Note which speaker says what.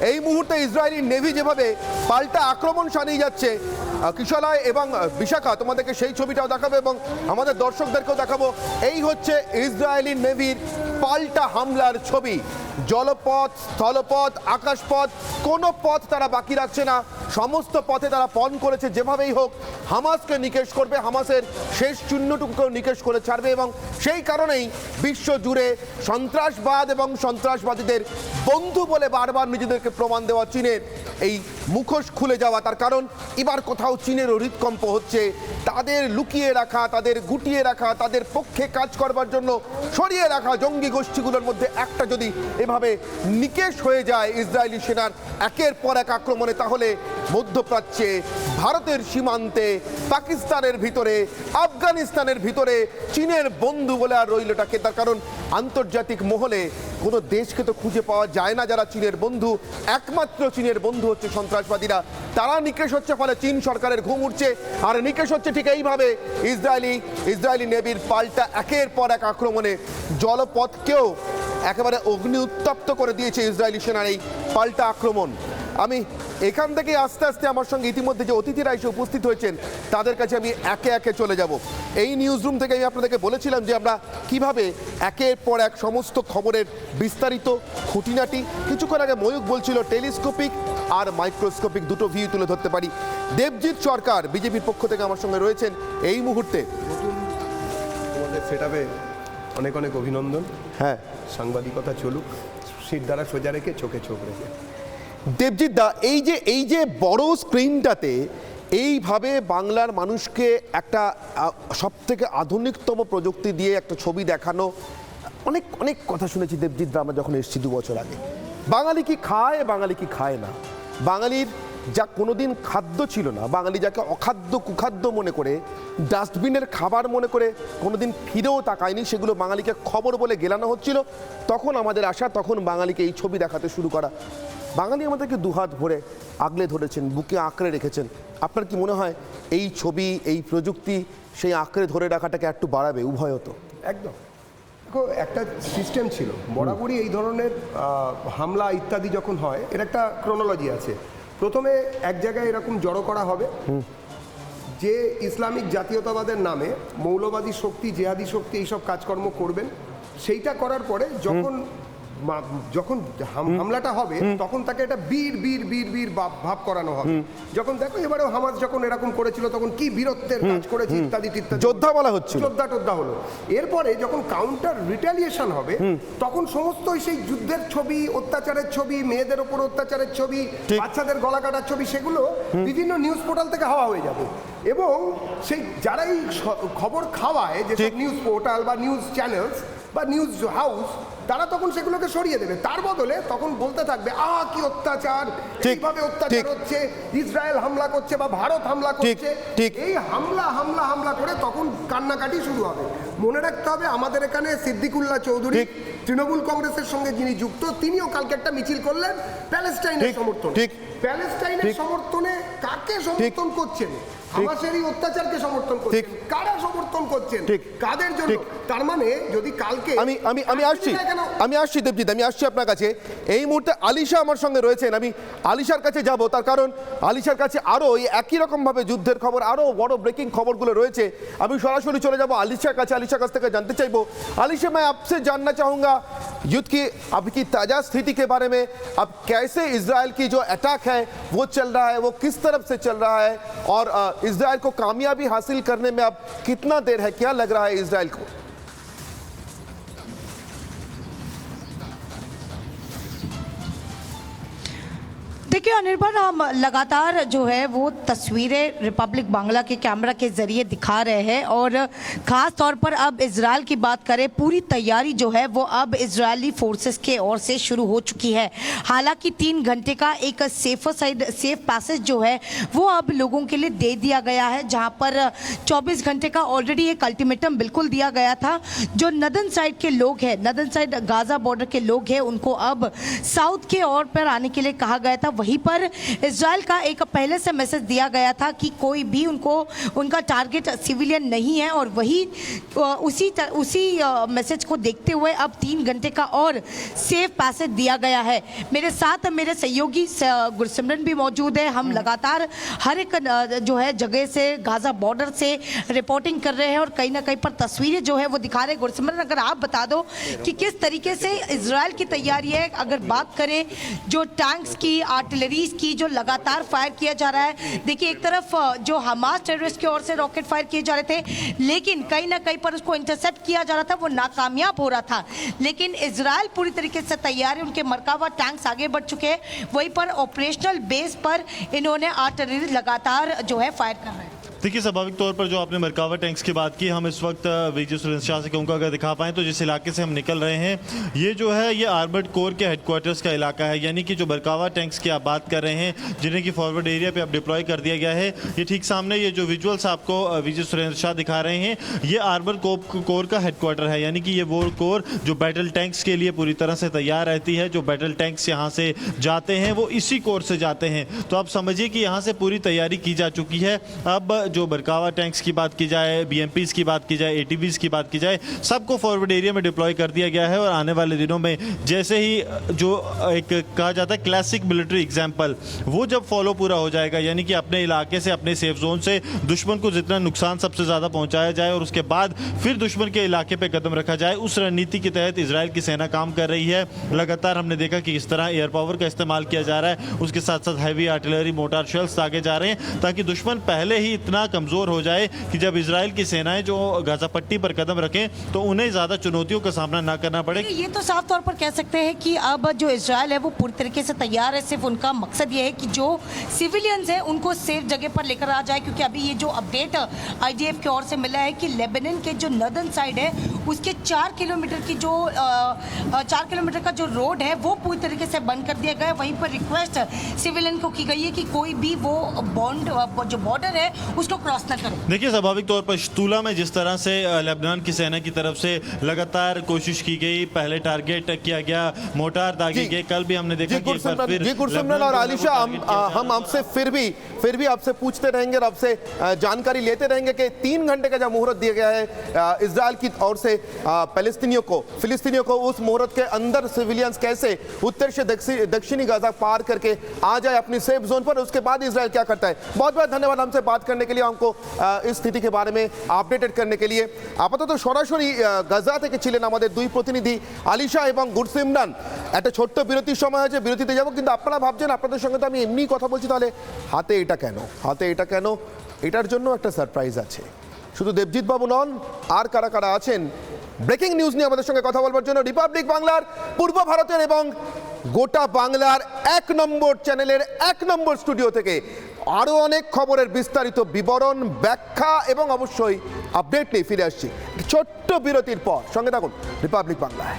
Speaker 1: এই মুহূর্তে Israeli navy যেভাবে পাল্টা আক্রমণ চালিয়ে যাচ্ছে, কিশলয় এবং বিশাখা তোমাদেরকে সেই ছবিটাও দেখাবো এবং আমাদের দর্শকদেরকেও দেখাবো। এই হচ্ছে ইসরায়েলি নেভির পাল্টা হামলার ছবি। জলপথ, স্থলপথ, আকাশপথ, কোনো পথ তারা বাকি রাখছে না। সমস্ত পথে তারা পণ করেছে যেভাবেই হোক হামাসকে নিকেশ করবে, হামাসের শেষ চিহ্নটুকুকেও নিকেশ করে ছাড়বে। এবং সেই কারণেই বিশ্ব জুড়ে সন্ত্রাসবাদ এবং সন্ত্রাসবাদীদের বন্ধু বলে বারবার নিজেদেরকে প্রমাণ দেওয়া চীনের এই মুখোশ খুলে যাওয়া, তার কারণ এবার কোথাও চীনেরও হৃদকম্প হচ্ছে। তাদের লুকিয়ে রাখা, তাদের গুটিয়ে রাখা, তাদের পক্ষে কাজ করবার জন্য সরিয়ে রাখা জঙ্গি গোষ্ঠীগুলোর মধ্যে একটা যদি এভাবে নিকেশ হয়ে যায় ইসরায়েলি সেনার একের পর এক আক্রমণে, তাহলে মধ্যপ্রাচ্যে, ভারতের সীমান্তে, পাকিস্তানের ভিতরে, আফগানিস্তানের ভিতরে চীনের বন্ধু বলে আর রইলটাকে। তার কারণ আন্তর্জাতিক মহলে কোনো দেশকে তো খুঁজে পাওয়া যায় না যারা চীনের বন্ধু। একমাত্র চীনের বন্ধু হচ্ছে সন্ত্রাসবাদীরা। তারা নিকেশ হচ্ছে, ফলে চীন সরকারের ঘুম উঠছে। আর নিকেশ হচ্ছে ঠিক এইভাবে ইসরায়েলি নেভির পাল্টা একের পর এক আক্রমণে। জলপথকেও একেবারে অগ্নি উত্তপ্ত করে দিয়েছে ইসরায়েলি সেনার এই পাল্টা আক্রমণ। আমি এখান থেকে আস্তে আস্তে আমার সঙ্গে ইতিমধ্যে যে অতিথিরা এসে উপস্থিত হয়েছেন তাদের কাছে আমি একে একে চলে যাব। এই নিউজ রুম থেকে আমি আপনাদেরকে বলেছিলাম যে আমরা কিভাবে একের পর এক সমস্ত খবরের বিস্তারিত খুঁটিনাটি, কিছুক্ষণ আগে ময়ূক বলছিল টেলিস্কোপিক আর মাইক্রোস্কোপিক দুটো ভিউ তুলে ধরতে পারি। দেবজিৎ সরকার বিজেপির পক্ষ থেকে আমার সঙ্গে রয়েছেন এই মুহূর্তে।
Speaker 2: তোমাদের সেটআপে অনেক অনেক অভিনন্দন।
Speaker 1: হ্যাঁ,
Speaker 2: সাংবাদিকতা চলুক, সিট দ্বারা সোজা রেখে চোখে চোখ রেখে।
Speaker 1: দেবজিৎ দা, এই যে বড় স্ক্রিনটাতে এইভাবে বাংলার মানুষকে একটা সবথেকে আধুনিকতম প্রযুক্তি দিয়ে একটা ছবি দেখানো, অনেক অনেক কথা শুনেছি দেবজিৎ দা আমরা যখন এসেছি 2 বছর আগে। বাঙালি কি খায়, বাঙালি কি খায় না, বাঙালির যা কোনোদিন খাদ্য ছিল না, বাঙালি যাকে অখাদ্য কুখাদ্য মনে করে, ডাস্টবিনের খাবার মনে করে কোনোদিন ফিরেও তাকায়নি, সেগুলো বাঙালিকে খবর বলে গেলানো হচ্ছিল। তখন আমাদের আশা, তখন বাঙালিকে এই ছবি দেখাতে শুরু করা। বাঙালি আমাদেরকে দুহাত ভরে আগলে ধরেছেন, বুকে আঁকড়ে রেখেছেন। আপনার কি মনে হয় এই ছবি, এই প্রযুক্তি সেই আঁকড়ে ধরে রাখাটাকে একটু বাড়াবে উভয়ত?
Speaker 2: একদম। দেখো, একটা সিস্টেম ছিল বরাবরই এই ধরনের হামলা ইত্যাদি যখন হয়, এর একটা ক্রোনোলজি আছে। প্রথমে এক জায়গায় এরকম জড়ো করা হবে যে ইসলামিক জাতীয়তাবাদের নামে মৌলবাদী শক্তি, জেহাদি শক্তি এইসব কাজকর্ম করবেন। সেইটা করার পরে যখন হামলাটা হবে তখন তাকে একটা বীর বীর বীর বীর ভাব করানো হবে। যখন দেখো এবারেও হামাস যখন এরকম করেছিল তখন কি বীরত্বের কাজ করেছে ইত্যাদি ইত্যাদি, যোদ্ধা বলা হচ্ছে, যোদ্ধা হলো। এরপরে যখন কাউন্টার রিটালিয়েশন হবে তখন সমস্ত সেই যুদ্ধের ছবি, অত্যাচারের ছবি, মেয়েদের ওপর অত্যাচারের ছবি, বাচ্চাদের গলা কাটার ছবি, সেগুলো বিভিন্ন নিউজ পোর্টাল থেকে হাওয়া হয়ে যাবে। এবং সেই যারাই খবর খাওয়ায়, যে নিউজ পোর্টাল বা নিউজ চ্যানেলস বা নিউজ হাউস, তারা তখন সেগুলোকে সরিয়ে দেবে। তার বদলে তখন বলতে থাকবে কি অত্যাচার, এইভাবে অত্যাচার হচ্ছে, ইসরায়েল হামলা করছে বা ভারত হামলা করছে। এই হামলা করে তখন কান্নাকাটি শুরু হবে। মনে রাখতে হবে, আমাদের এখানে সিদ্দিকুল্লাহ চৌধুরী, তৃণমূল কংগ্রেসের সঙ্গে যিনি যুক্ত, তিনিও কালকে একটা মিছিল করলেন প্যালেস্টাইনের সমর্থনে। প্যালেস্টাইনের সমর্থনে কাকে সমর্থন করছেন? হামাসেরই অত্যাচারকে সমর্থন করছেন। কারা সমর্থন করছেন, কাদের জন্য? তার মানে যদি কালকে
Speaker 1: আমি আসছি দেবজিৎ, আমি আসছি আপনার কাছে। এই মুহূর্তে আলিশা আমার সঙ্গে রয়েছেন, আমি আলিশার কাছে যাব, তার কারণ আলিশার কাছে আরও এই একই রকমভাবে যুদ্ধের খবর, আরও বড় ব্রেকিং খবরগুলো রয়েছে। আমি সরাসরি চলে যাব আলিশার কাছে। আলিশার কাছ থেকে জানতে চাইবো, আलिशा मैं आपसे जानना चाहूँगा युद्ध की अब की ताज़ा स्थिति के बारे में। अब कैसे इजराइल की जो अटैक है वो चल रहा है, वो किस तरफ से चल रहा है, और इजराइल को कामयाबी हासिल करने में अब कितना देर है, क्या लग रहा है इजराइल को?
Speaker 3: देखिए अनिर्बाण, हम लगातार जो है वो तस्वीरें रिपब्लिक बांग्ला के कैमरा के ज़रिए दिखा रहे हैं। और ख़ास तौर पर अब इजराइल की बात करें, पूरी तैयारी जो है वो अब इजरायली फोर्सेस के ओर से शुरू हो चुकी है। हालांकि 3 घंटे का एक सेफ पैसेज जो है वो अब लोगों के लिए दे दिया गया है, जहां पर 24 घंटे का ऑलरेडी एक अल्टीमेटम बिल्कुल दिया गया था। जो नदन साइड के लोग हैं, नदन साइड गाज़ा बॉर्डर के लोग हैं, उनको अब साउथ के ओर पर आने के लिए कहा गया था। वहीं पर इजराइल का एक पहले से मैसेज दिया गया था कि कोई भी उनका टारगेट सिविलियन नहीं है, और वही उसी मैसेज को देखते हुए अब 3 घंटे का और सेफ पैसेज दिया गया है। मेरे साथ मेरे सहयोगी गुरसिमरन भी मौजूद है। हम लगातार हर एक जो है जगह से, गाजा बॉर्डर से रिपोर्टिंग कर रहे हैं और कहीं ना कहीं पर तस्वीरें जो है वो दिखा रहे हैं। गुरसिमरन, अगर आप बता दो कि किस तरीके से इजराइल की तैयारी है, अगर बात करें जो टैंक्स की, आर्टिलरीज की जो लगातार फायर किया जा रहा है। देखिए, एक तरफ जो हमास टेररिस्ट की ओर से रॉकेट फायर किए जा रहे थे, लेकिन कहीं ना कहीं पर उसको इंटरसेप्ट किया जा रहा था, वो नाकामयाब हो रहा था। लेकिन इजराइल पूरी तरीके से तैयार है, उनके मरकावा टैंक्स आगे बढ़ चुके हैं, वहीं पर ऑपरेशनल बेस पर इन्होंने आर्टिलरी लगातार जो है फायर कर रहे हैं।
Speaker 4: देखिए, स्वाभाविक तौर पर जो आपने मरकावा टैंक्स की बात की, हम इस वक्त विजय सुरेंद्र शाह से कहूँगा अगर दिखा पाएँ तो जिस इलाके से हम निकल रहे हैं, ये जो है ये आर्मर्ड कोर के हेडक्वार्टर्स का इलाका है। यानी कि जो मरकावा टैंक्स की आप बात कर रहे हैं, जिन्हें कि फॉरवर्ड एरिया पे अब डिप्लॉय कर दिया गया है, ये ठीक सामने ये जो विजुअल्स आपको विजय सुरेंद्र शाह दिखा रहे हैं, ये आर्मर्ड कोर का हेडक्वार्टर है। यानी कि ये वो कोर जो बैटल टैंक्स के लिए पूरी तरह से तैयार रहती है। जो बैटल टैंक्स यहाँ से जाते हैं वो इसी कोर से जाते हैं। तो आप समझिए कि यहाँ से पूरी तैयारी की जा चुकी है। अब जो मरकावा टैंक्स की बात की जाए, बीएमपीज की बात की जाए, एटीवीज की बात की जाए, सबको फॉरवर्ड एरिया में डिप्लॉय कर दिया गया है। और आने वाले दिनों में जैसे ही जो एक कहा जाता है क्लासिक मिलिट्री एग्जाम्पल, वो जब फॉलो पूरा हो जाएगा, यानी कि अपने इलाके से, अपने सेफ जोन से दुश्मन को जितना नुकसान सबसे ज़्यादा पहुंचाया जाए और उसके बाद फिर दुश्मन के इलाके पे कदम रखा जाए, उस रणनीति के तहत इजराइल की सेना काम कर रही है। लगातार हमने देखा कि किस तरह एयर पावर का इस्तेमाल किया जा रहा है, उसके साथ साथ हैवी आर्टिलरी, मोटार शेल्स आगे जा रहे हैं, ताकि दुश्मन पहले ही इतना कमज़ोर हो जाए कि जब इजराइल की सेनाएं जो गाजा पट्टी पर कदम रखें तो उन्हें ज़्यादा चुनौतियों का सामना ना करना पड़े।
Speaker 3: ये तो साफ तौर पर कह सकते हैं कि अब जो इजराइल है वो पूरी तरीके से तैयार है। सिर्फ उनका मकसद ये है कि जो सिविलियंस हैं उनको सेफ जगह पर लेकर आ जाए, क्योंकि अभी ये जो अपडेट आईडीएफ की ओर से मिला है कि लेबनान के जो नॉर्दर्न साइड है उसके 4 किलोमीटर की जो 4 किलोमीटर का जो रोड है वो पूरी तरीके से बंद कर दिया गया है। वहीं पर रिक्वेस्ट सिविलियन को की गई है कि कोई भी वो जो बॉर्डर है उसको क्रॉस न करे।
Speaker 4: देखिए, स्वाभाविक तौर पर शतूला में जिस तरह से लेबनान की सेना की तरफ से लगातार कोशिश की गई, पहले टारगेट किया गया, मोटार दागे गए, कल भी हमने देखा कि एक बार फिर
Speaker 1: गुरसिमरन और आलिशा, हम आपसे फिर भी आपसे पूछते रहेंगे और आपसे जानकारी लेते रहेंगे कि 3 घंटे का जो मुहूर्त दिया गया है इजराइल की ओर से फिलिस्तीनियों को, उस मुहूर्त के अंदर सिविलियंस कैसे उत्तर से दक्षिणी गाजा पार करके आ जाए अपनी सेफ जोन पर, उसके बाद इजराइल क्या करता है। बहुत बहुत धन्यवाद हमसे बात करने के लिए, हमको इस स्थिति के बारे में আপডেটেড करने के लिए। আপাতত সরাসরি গাজা থেকে ছিলেন আমাদের দুই প্রতিনিধি আলিশা এবং গুরসিমরান। একটা ছোট্ট বিরতির সময় হয়েছে, বিরতিতে যাব, কিন্তু আপনারা ভাবছেন আপনাদের সঙ্গে তো আমি এমনি কথা বলছি, তাহলে হাতে এটা কেন? এটার জন্য একটা সারপ্রাইজ আছে। শুধু দেবজিৎ বাবু নন, আর কারা কারা আছেন ব্রেকিং নিউজ নিয়ে আমাদের সঙ্গে কথা বলবার জন্য রিপাবলিক বাংলার, পূর্ব ভারতের এবং গোটা বাংলার 1 নম্বর চ্যানেলের 1 নম্বর স্টুডিও থেকে আরও অনেক খবরের বিস্তারিত বিবরণ, ব্যাখ্যা এবং অবশ্যই আপডেট নিয়ে ফিরে আসছি ছোট্ট বিরতির পর। সঙ্গে থাকুন রিপাবলিক বাংলায়।